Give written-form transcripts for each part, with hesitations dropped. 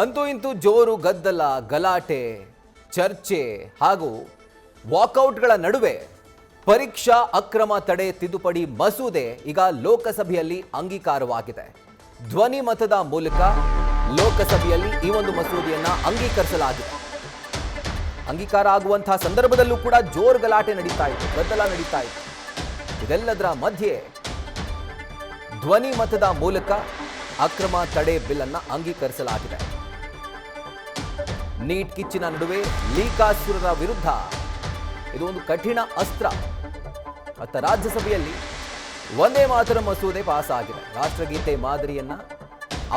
ಅಂತೂ ಇಂತೂ ಜೋರು ಗದ್ದಲ, ಗಲಾಟೆ, ಚರ್ಚೆ ಹಾಗೂ ವಾಕೌಟ್ಗಳ ನಡುವೆ ಪರೀಕ್ಷಾ ಅಕ್ರಮ ತಡೆ ತಿದ್ದುಪಡಿ ಮಸೂದೆ ಈಗ ಲೋಕಸಭೆಯಲ್ಲಿ ಅಂಗೀಕಾರವಾಗಿದೆ. ಧ್ವನಿ ಮತದ ಮೂಲಕ ಲೋಕಸಭೆಯಲ್ಲಿ ಈ ಒಂದು ಮಸೂದೆಯನ್ನ ಅಂಗೀಕರಿಸಲಾಗಿದೆ. ಅಂಗೀಕಾರ ಆಗುವಂತಹ ಸಂದರ್ಭದಲ್ಲೂ ಕೂಡ ಜೋರು ಗಲಾಟೆ ನಡೀತಾ ಇತ್ತು, ಗದ್ದಲ ನಡೀತಾ ಇತ್ತು. ಇದೆಲ್ಲದರ ಮಧ್ಯೆ ಧ್ವನಿ ಮತದ ಮೂಲಕ ಅಕ್ರಮ ತಡೆ ಬಿಲ್ ಅನ್ನ ಅಂಗೀಕರಿಸಲಾಗಿದೆ. ನೀಟ್ ಕಿಚ್ಚಿನ ನಡುವೆ ಲೀಕಾಸುರರ ವಿರುದ್ಧ ಇದು ಒಂದು ಕಠಿಣ ಅಸ್ತ್ರ. ಮತ್ತು ರಾಜ್ಯಸಭೆಯಲ್ಲಿ ವಂದೇ ಮಾತರಂ ಮಸೂದೆ ಪಾಸ್ ಆಗಿದೆ. ರಾಷ್ಟ್ರಗೀತೆ ಮಾದರಿಯನ್ನ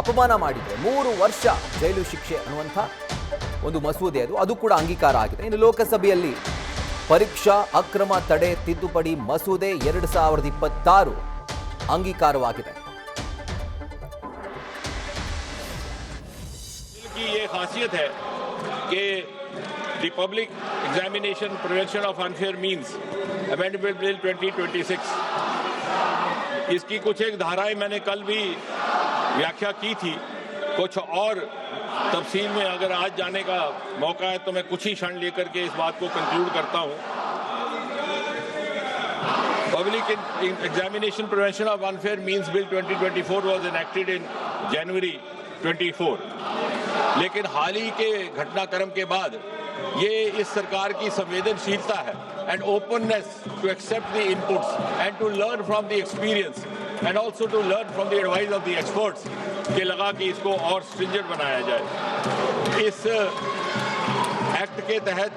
ಅಪಮಾನ ಮಾಡಿದರೆ 3 ವರ್ಷ ಜೈಲು ಶಿಕ್ಷೆ ಅನ್ನುವಂಥ ಒಂದು ಮಸೂದೆ ಅದು ಕೂಡ ಅಂಗೀಕಾರ ಆಗಿದೆ. ಇನ್ನು ಲೋಕಸಭೆಯಲ್ಲಿ ಪರೀಕ್ಷಾ ಅಕ್ರಮ ತಡೆ ತಿದ್ದುಪಡಿ ಮಸೂದೆ 2026 ಅಂಗೀಕಾರವಾಗಿದೆ. ये खासियत है कि the public examination prevention of unfair means amendment bill 2026, इसकी कुछ एक धाराएं मैंने कल भी व्याख्या की थी. कुछ और तफसील में अगर आज जाने का मौका है तो मैं कुछ ही क्षण लेकर के इस बात को कंक्लूड करता हूं. Public examination prevention of unfair means bill 2024 was enacted in January 24, लेकिन हाल ही के घटनाक्रम के बाद ये इस सरकार की संवेदनशीलता है and openness to accept the inputs and to learn from the experience and also to learn from the advice of the experts के लगा कि इसको और स्ट्रिंजेंट बनाया जाए. इस एक्ट के तहत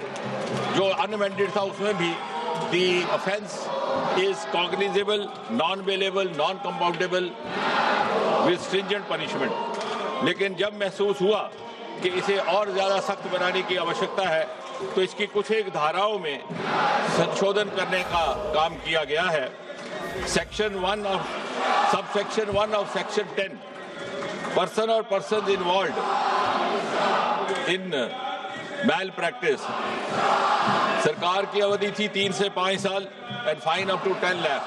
जो अनअमेंडेड था उसमें भी the offence is cognizable, non bailable, non compoundable with stringent punishment. लेकिन जब महसूस हुआ कि इसे और ज़्यादा सख्त बनाने की आवश्यकता है तो इसकी कुछ एक धाराओं में संशोधन करने का काम किया गया है. Section 1 of subsection 1 of section 10, person और person involved in malpractice, सरकार की अवधि थी 3 से 5 साल and fine up to 10 lakh,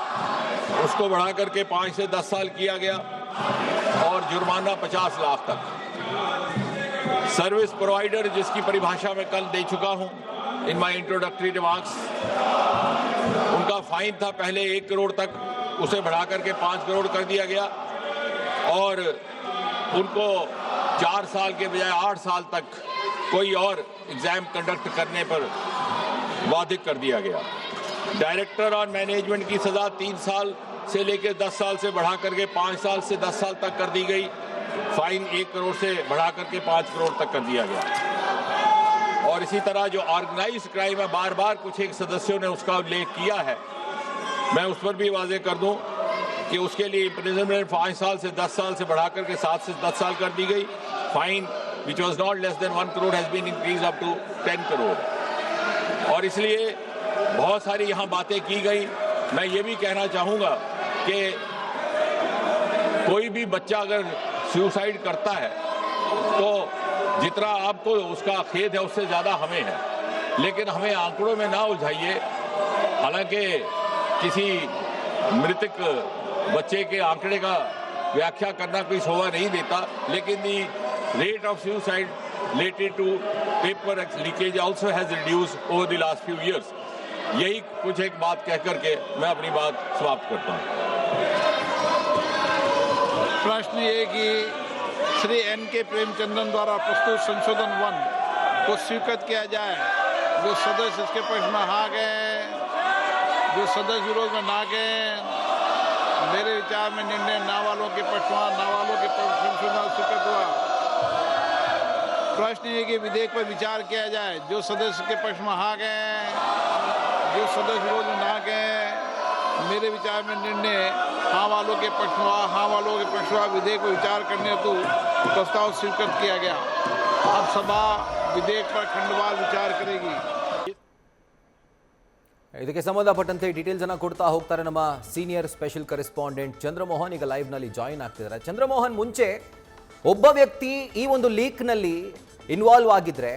उसको बढ़ा करके 5 से 10 साल किया गया और जुर्माना 50 लाख तक. सर्विस प्रोवाइडर, जिसकी परिभाषा मैं कल दे चुका हूं इन माय इंट्रोडक्टरी रिमार्क्स, उनका फाइन था पहले 1 करोड़ तक, उसे बढ़ा करके 5 करोड़ कर दिया गया और उनको 4 साल के बजाय 8 साल तक कोई और एग्जाम कंडक्ट करने पर बाधित कर दिया गया. डायरेक्टर और मैनेजमेंट की सजा 3 साल से लेकर 10 साल से बढ़ा करके 5 साल से 10 साल तक कर दी गई. फाइन 1 करोड़ से बढ़ा करके 5 करोड़ तक कर दिया गया. और इसी तरह जो ऑर्गेनाइज्ड क्राइम है, बार बार कुछ एक सदस्यों ने उसका उल्लेख किया है, मैं उस पर भी वाजे कर दूं कि उसके लिए इम्प्रिजनमेंट 5 साल से 10 साल से बढ़ा करके 7 से 10 साल कर दी गई. Fine which was not less than 1 crore has been increase up to 10 crore. और इसलिए बहुत सारी यहाँ बातें की गई. मैं ये भी कहना चाहूँगा कि कोई भी बच्चा अगर सुसाइड करता है तो जितना आपको उसका खेद है उससे ज़्यादा हमें है, लेकिन हमें आंकड़ों में ना उलझाइए. हालांकि किसी मृतक बच्चे के आंकड़े का व्याख्या करना कोई शोभा नहीं देता, लेकिन the rate of suicide related to paper leakage also has reduced over the last few years. यही कुछ एक बात कह करके मैं अपनी बात समाप्त करता हूँ. प्रश्न ये कि श्री N.K. प्रेमचंदन द्वारा प्रस्तुत संशोधन 1 को स्वीकृत किया जाए. जो सदस्य इसके पक्ष में हाँ गए, जो सदस्य विरोध में ना गए, मेरे विचार में निर्णय ना वालों के पक्ष में, ना वालों के पक्ष संशोधन स्वीकृत हुआ. प्रश्न ये कि विधेयक पर विचार किया जाए. जो सदस्य के पक्ष में हाँ गए, जो सदस्य विरोध में ना गए, मेरे विचार में निर्णय हाँ वालों के पक्ष में, हाँ वालों के पक्ष में विधेयक पर विचार करने हेतु प्रस्ताव स्वीकृत किया गया. अब सभा विधेयक पर खंडवार विचार करेगी. ಇದಕ್ಕೆ ಸಂಬಂಧಪಟ್ಟಂತೆ ಡೀಟೇಲ್ಸ್ ಅನ್ನು ಕೊಡ್ತಾ ಹೋಗ್ತಾರೆ ನಮ್ಮ ಸೀನಿಯರ್ ಸ್ಪೆಷಲ್ ಕರೆಸ್ಪಾಂಡೆಂಟ್ ಚಂದ್ರಮೋಹನ್. ಈಗ ಲೈವ್ ನಲ್ಲಿ ಜಾಯಿನ್ ಆಗ್ತಿದ್ದಾರೆ. ಚಂದ್ರಮೋಹನ್, ಮುಂಚೆ ಒಬ್ಬ ವ್ಯಕ್ತಿ ಈ ಒಂದು ಲೀಕ್ ನಲ್ಲಿ ಇನ್ವಾಲ್ವ್ ಆಗಿದ್ರೆ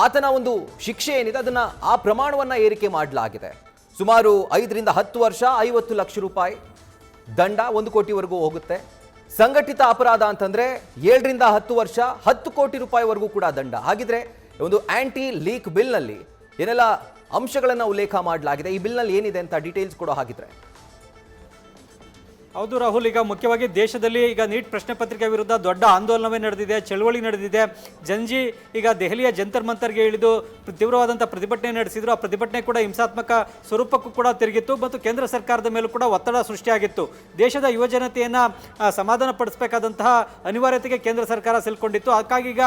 ಆತನ ಒಂದು ಶಿಕ್ಷೆ ಏನಿದೆ ಅದನ್ನ ಆ ಪ್ರಮಾಣವನ್ನ ಏರಿಕೆ ಮಾಡಲಾಗಿದೆ. ಸುಮಾರು 5 ರಿಂದ 10 ವರ್ಷ, 50 ಲಕ್ಷ ರೂಪಾಯಿ ದಂಡ, 1 ಕೋಟಿವರೆಗೂ ಹೋಗುತ್ತೆ. ಸಂಘಟಿತ ಅಪರಾಧ ಅಂತಂದ್ರೆ 7ರಿಂದ 10 ವರ್ಷ 10 ಕೋಟಿ ರೂಪಾಯಿವರೆಗೂ ಕೂಡ ದಂಡ. ಹಾಗಿದ್ರೆ ಒಂದು ಆಂಟಿ ಲೀಕ್ ಬಿಲ್ನಲ್ಲಿ ಏನೆಲ್ಲ ಅಂಶಗಳನ್ನು ಉಲ್ಲೇಖ ಮಾಡಲಾಗಿದೆ, ಈ ಬಿಲ್ನಲ್ಲಿ ಏನಿದೆ ಅಂತ ಡೀಟೇಲ್ಸ್ ಕೊಡೋ ಹಾಗಿದ್ರೆ. ಹೌದು ರಾಹುಲ್, ಈಗ ಮುಖ್ಯವಾಗಿ ದೇಶದಲ್ಲಿ ಈಗ ನೀಟ್ ಪ್ರಶ್ನೆ ಪತ್ರಿಕೆ ವಿರುದ್ಧ ದೊಡ್ಡ ಆಂದೋಲನವೇ ನಡೆದಿದೆ, ಚಳವಳಿ ನಡೆದಿದೆ. ಜಂಜಿ ಈಗ ದೆಹಲಿಯ ಜಂತರ್ ಮಂತರ್ಗೆ ಇಳಿದು ತೀವ್ರವಾದಂಥ ಪ್ರತಿಭಟನೆ ನಡೆಸಿದ್ರು. ಆ ಪ್ರತಿಭಟನೆ ಕೂಡ ಹಿಂಸಾತ್ಮಕ ಸ್ವರೂಪಕ್ಕೂ ಕೂಡ ತಿರುಗಿತ್ತು ಮತ್ತು ಕೇಂದ್ರ ಸರ್ಕಾರದ ಮೇಲೂ ಕೂಡ ಒತ್ತಡ ಸೃಷ್ಟಿಯಾಗಿತ್ತು. ದೇಶದ ಯುವಜನತೆಯನ್ನು ಸಮಾಧಾನ ಪಡಿಸಬೇಕಾದಂತಹ ಅನಿವಾರ್ಯತೆಗೆ ಕೇಂದ್ರ ಸರ್ಕಾರ ಸಿಲ್ಕೊಂಡಿತ್ತು. ಹಾಗಾಗಿ ಈಗ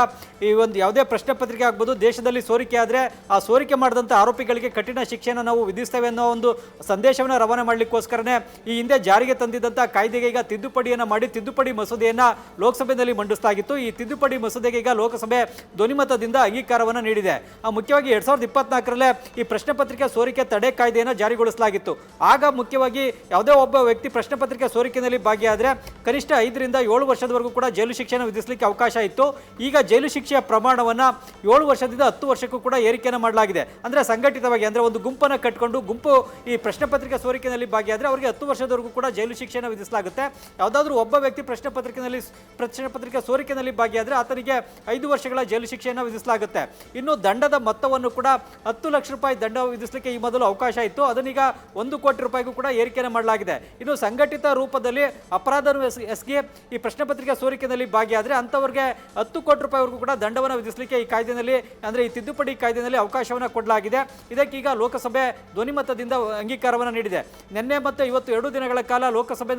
ಈ ಒಂದು ಯಾವುದೇ ಪ್ರಶ್ನೆ ಪತ್ರಿಕೆ ಆಗ್ಬೋದು, ದೇಶದಲ್ಲಿ ಸೋರಿಕೆ ಆದರೆ ಆ ಸೋರಿಕೆ ಮಾಡಿದಂಥ ಆರೋಪಿಗಳಿಗೆ ಕಠಿಣ ಶಿಕ್ಷೆಯನ್ನು ನಾವು ವಿಧಿಸ್ತೇವೆ ಅನ್ನೋ ಒಂದು ಸಂದೇಶವನ್ನು ರವಾನೆ ಮಾಡಲಿಕ್ಕೋಸ್ಕರನೇ ಈ ಹಿಂದೆ ಜಾರಿಗೆ ತಂದಿದ್ದಂಥ ಕಾಯ್ದೆಗೆ ಈಗ ತಿದ್ದುಪಡಿಯನ್ನು ಮಾಡಿ ತಿದ್ದುಪಡಿ ಮಸೂದೆಯನ್ನು ಲೋಕಸಭೆಯಲ್ಲಿ ಮಂಡಿಸಲಾಗಿತ್ತು. ಈ ತಿದ್ದುಪಡಿ ಮಸೂದೆಗೆ ಈಗ ಲೋಕಸಭೆ ಧ್ವನಿಮತದಿಂದ ಅಂಗೀಕಾರವನ್ನು ನೀಡಿದೆ. ಮುಖ್ಯವಾಗಿ 2024ರಲ್ಲೇ ಈ ಪ್ರಶ್ನೆ ಪತ್ರಿಕೆ ಸೋರಿಕೆ ತಡೆ ಕಾಯ್ದೆಯನ್ನು ಜಾರಿಗೊಳಿಸಲಾಗಿತ್ತು. ಆಗ ಮುಖ್ಯವಾಗಿ ಯಾವುದೇ ಒಬ್ಬ ವ್ಯಕ್ತಿ ಪ್ರಶ್ನೆ ಪತ್ರಿಕೆ ಸೋರಿಕೆಯಲ್ಲಿ ಭಾಗಿಯಾದರೆ ಕನಿಷ್ಠ 5ರಿಂದ 7 ವರ್ಷದವರೆಗೂ ಕೂಡ ಜೈಲು ಶಿಕ್ಷೆಯನ್ನು ವಿಧಿಸಲಿಕ್ಕೆ ಅವಕಾಶ ಇತ್ತು. ಈಗ ಜೈಲು ಶಿಕ್ಷೆಯ ಪ್ರಮಾಣವನ್ನು 7 ವರ್ಷದಿಂದ 10 ವರ್ಷಕ್ಕೂ ಕೂಡ ಏರಿಕೆಯನ್ನು ಮಾಡಲಾಗಿದೆ. ಅಂದರೆ ಸಂಘಟಿತವಾಗಿ, ಅಂದರೆ ಒಂದು ಗುಂಪನ್ನು ಕಟ್ಟಿಕೊಂಡು ಗುಂಪು ಈ ಪ್ರಶ್ನೆ ಪತ್ರಿಕೆ ಸೋರಿಕೆಯಲ್ಲಿ ಭಾಗಿಯಾದರೆ ಅವರಿಗೆ 10 ವರ್ಷದವರೆಗೂ ಕೂಡ ಜೈಲು ಶಿಕ್ಷೆಯನ್ನು ವಿಧಿಸಲಾಗುತ್ತೆ. ಯಾವುದಾದ್ರೂ ಒಬ್ಬ ವ್ಯಕ್ತಿ ಪ್ರಶ್ನೆ ಪತ್ರಿಕೆ ಸೋರಿಕೆಯಲ್ಲಿ ಭಾಗಿಯಾದರೆ ಆತನಿಗೆ 5 ವರ್ಷಗಳ ಜೈಲು ಶಿಕ್ಷೆಯನ್ನು ವಿಧಿಸಲಾಗುತ್ತೆ. ಇನ್ನು ದಂಡದ ಮೊತ್ತವನ್ನು ಕೂಡ 10 ಲಕ್ಷ ರೂಪಾಯಿ ದಂಡ ವಿಧಿಸಲಿಕ್ಕೆ ಈ ಮೊದಲು ಅವಕಾಶ ಇತ್ತು, ಅದನ್ನೀಗ 1 ಕೋಟಿ ರೂಪಾಯಿಗೂ ಕೂಡ ಏರಿಕೆಯನ್ನು ಮಾಡಲಾಗಿದೆ. ಇನ್ನು ಸಂಘಟಿತ ರೂಪದಲ್ಲಿ ಅಪರಾಧವನ್ನು ಎಸಗಿ ಈ ಪ್ರಶ್ನೆ ಪತ್ರಿಕೆ ಸೋರಿಕೆಯಲ್ಲಿ ಭಾಗಿಯಾದರೆ ಅಂಥವ್ರಿಗೆ 10 ಕೋಟಿ ರೂಪಾಯಿವರೆಗೂ ಕೂಡ ದಂಡವನ್ನು ವಿಧಿಸಲಿಕ್ಕೆ ಈ ಕಾಯ್ದೆಯಲ್ಲಿ, ಅಂದರೆ ಈ ತಿದ್ದುಪಡಿ ಕಾಯ್ದೆಯಲ್ಲಿ ಅವಕಾಶವನ್ನು ಕೊಡಲಾಗಿದೆ. ಇದಕ್ಕೀಗ ಲೋಕಸಭೆ ಧ್ವನಿಮತದಿಂದ ಅಂಗೀಕಾರವನ್ನು ನೀಡಿದೆ. ನಿನ್ನೆ ಮತ್ತು ಇವತ್ತು 2 ದಿನಗಳ ಕಾಲ ಲೋಕಸಭೆಯಲ್ಲಿ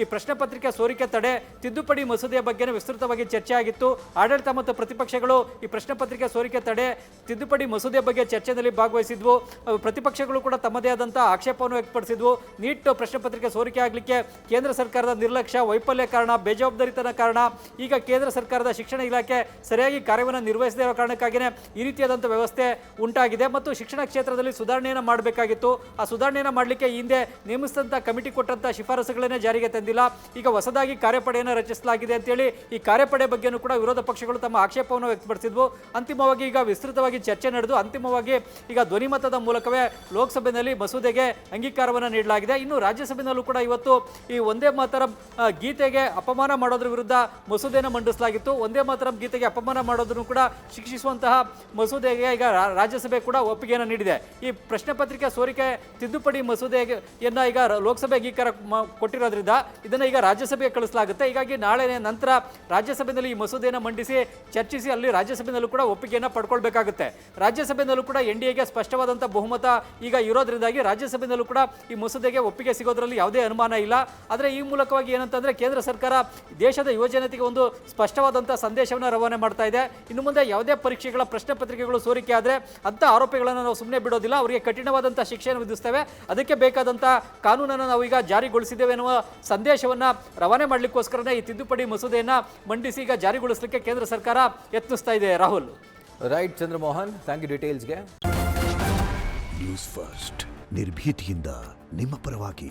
ಈ ಪ್ರಶ್ನೆ ಪತ್ರಿಕೆ ಸೋರಿಕೆ ತಡೆ ತಿದ್ದುಪಡಿ ಮಸೂದೆಯ ಬಗ್ಗೆ ವಿಸ್ತೃತವಾಗಿ ಚರ್ಚೆ ಆಗಿತ್ತು. ಆಡಳಿತ ಮತ್ತು ಪ್ರತಿಪಕ್ಷಗಳು ಈ ಪ್ರಶ್ನೆ ಪತ್ರಿಕೆ ಸೋರಿಕೆ ತಡೆ ತಿದ್ದುಪಡಿ ಮಸೂದೆಯ ಬಗ್ಗೆ ಚರ್ಚೆಯಲ್ಲಿ ಭಾಗವಹಿಸಿದ್ವು. ಪ್ರತಿಪಕ್ಷಗಳು ಕೂಡ ತಮ್ಮದೇ ಆದಂತಹ ಆಕ್ಷೇಪವನ್ನು ವ್ಯಕ್ತಪಡಿಸಿದ್ವು. ನೀಟ್ ಪ್ರಶ್ನೆ ಪತ್ರಿಕೆ ಸೋರಿಕೆ ಆಗಲಿಕ್ಕೆ ಕೇಂದ್ರ ಸರ್ಕಾರದ ನಿರ್ಲಕ್ಷ್ಯ, ವೈಫಲ್ಯ ಕಾರಣ, ಬೇಜವಾಬ್ದಾರಿತನ ಕಾರಣ. ಈಗ ಕೇಂದ್ರ ಸರ್ಕಾರದ ಶಿಕ್ಷಣ ಇಲಾಖೆ ಸರಿಯಾಗಿ ಕಾರ್ಯವನ್ನು ನಿರ್ವಹಿಸದೇ ಇರೋ ಕಾರಣಕ್ಕಾಗಿಯೇ ಈ ರೀತಿಯಾದಂಥ ವ್ಯವಸ್ಥೆ ಉಂಟಾಗಿದೆ ಮತ್ತು ಶಿಕ್ಷಣ ಕ್ಷೇತ್ರದಲ್ಲಿ ಸುಧಾರಣೆಯನ್ನು ಮಾಡಬೇಕಾಗಿತ್ತು. ಆ ಸುಧಾರಣೆಯನ್ನು ಮಾಡಲಿಕ್ಕೆ ಹಿಂದೆ ನೇಮಿಸಿದಂಥ ಕಮಿಟಿ ಕೊಟ್ಟಂಥ ಶಿಫಾರಸುಗಳನ್ನೇ ಜಾರಿಗೆ ತಂದಿಲ್ಲ. ಈಗ ಹೊಸದಾಗಿ ಕಾರ್ಯಪಡೆಯನ್ನು ರಚಿಸಲಾಗಿದೆ ಅಂತೇಳಿ ಈ ಕಾರ್ಯಪಡೆ ಬಗ್ಗೆನೂ ಕೂಡ ವಿರೋಧ ಪಕ್ಷಗಳು ತಮ್ಮ ಆಕ್ಷೇಪವನ್ನು ವ್ಯಕ್ತಪಡಿಸಿದ್ವು. ಅಂತಿಮವಾಗಿ ಈಗ ವಿಸ್ತೃತವಾಗಿ ಚರ್ಚೆ ನಡೆದು ಅಂತಿಮವಾಗಿ ಈಗ ಧ್ವನಿಮತದ ಮೂಲಕವೇ ಲೋಕಸಭೆಯಲ್ಲಿ ಮಸೂದೆಗೆ ಅಂಗೀಕಾರವನ್ನು ನೀಡಲಾಗಿದೆ. ಇನ್ನು ರಾಜ್ಯಸಭೆಯಲ್ಲೂ ಕೂಡ ಇವತ್ತು ಈ ಒಂದೇ ಮಾತರಂ ಗೀತೆಗೆ ಅಪಮಾನ ಮಾಡೋದ್ರ ವಿರುದ್ಧ ಮಸೂದೆಯನ್ನು ಮಂಡಿಸಲಾಗಿತ್ತು. ಒಂದೇ ಮಾತರಂ ಗೀತೆಗೆ ಅಪಮಾನ ಮಾಡೋದನ್ನು ಕೂಡ ಶಿಕ್ಷಿಸುವಂತಹ ಮಸೂದೆಗೆ ಈಗ ರಾಜ್ಯಸಭೆ ಕೂಡ ಒಪ್ಪಿಗೆಯನ್ನು ನೀಡಿದೆ. ಈ ಪ್ರಶ್ನೆ ಪತ್ರಿಕೆ ಸೋರಿಕೆ ತಿದ್ದುಪಡಿ ಮಸೂದೆಯನ್ನು ಈಗ ಲೋಕಸಭೆ ಅಂಗೀಕಾರ ಕೊಟ್ಟಿರೋದ್ರಿಂದ ಇದನ್ನು ಈಗ ರಾಜ್ಯಸಭೆಗೆ ಕಳಿಸಲಾಗುತ್ತೆ. ಹೀಗಾಗಿ ನಾಳೆ ನಂತರ ರಾಜ್ಯಸಭೆಯಲ್ಲಿ ಈ ಮಸೂದೆಯನ್ನು ಮಂಡಿಸಿ ಚರ್ಚಿಸಿ ಅಲ್ಲಿ ರಾಜ್ಯಸಭೆಯಲ್ಲೂ ಕೂಡ ಒಪ್ಪಿಗೆಯನ್ನು ಪಡ್ಕೊಳ್ಬೇಕಾಗುತ್ತೆ. ರಾಜ್ಯಸಭೆಯಲ್ಲೂ ಕೂಡ ಎನ್ಡಿಎಗೆ ಸ್ಪಷ್ಟವಾದಂಥ ಬಹುಮತ ಈಗ ಇರೋದ್ರಿಂದಾಗಿ ರಾಜ್ಯಸಭೆಯಲ್ಲೂ ಕೂಡ ಈ ಮಸೂದೆಗೆ ಒಪ್ಪಿಗೆ ಸಿಗೋದ್ರಲ್ಲಿ ಯಾವುದೇ ಅನುಮಾನ ಇಲ್ಲ. ಆದರೆ ಈ ಮೂಲಕವಾಗಿ ಏನಂತಂದರೆ ಕೇಂದ್ರ ಸರ್ಕಾರ ದೇಶದ ಯುವಜನತೆಗೆ ಒಂದು ಸ್ಪಷ್ಟವಾದಂಥ ಸಂದೇಶವನ್ನು ರವಾನೆ ಮಾಡ್ತಾ ಇದೆ. ಇನ್ನು ಮುಂದೆ ಯಾವುದೇ ಪರೀಕ್ಷೆಗಳ ಪ್ರಶ್ನೆ ಪತ್ರಿಕೆಗಳು ಸೋರಿಕೆ ಆದರೆ ಅಂಥ ಆರೋಪಿಗಳನ್ನು ನಾವು ಸುಮ್ಮನೆ ಬಿಡೋದಿಲ್ಲ, ಅವರಿಗೆ ಕಠಿಣವಾದಂಥ ಶಿಕ್ಷೆಯನ್ನು ವಿಧಿಸ್ತೇವೆ, ಅದಕ್ಕೆ ಬೇಕಾದಂಥ ಕಾನೂನನ್ನು ನಾವು ಈಗ ಜಾರಿಗೊಳಿಸಿದ್ದೇವೆ ಎನ್ನುವ ಸಂದೇಶವನ್ನು ರವಾನೆ ಮಾಡಲಿಕ್ಕೋಸ್ಕರನೇ ಈ ತಿದ್ದುಪಡಿ ಮಸೂದೆಯನ್ನು ಮಂಡಿಸಿ ಈಗ ಜಾರಿಗೊಳಿಸಲಿಕ್ಕೆ ಕೇಂದ್ರ ಸರ್ಕಾರ ಯತ್ನಿಸ್ತಾ ಇದೆ. Rahul. Right Chandramohan, thank you ಡೀಟೇಲ್ಸ್ಗೆ. ನ್ಯೂಸ್ ಫಸ್ಟ್ ನಿರ್ಭೀತಿಯಿಂದ ನಿಮ್ಮ ಪರವಾಗಿ.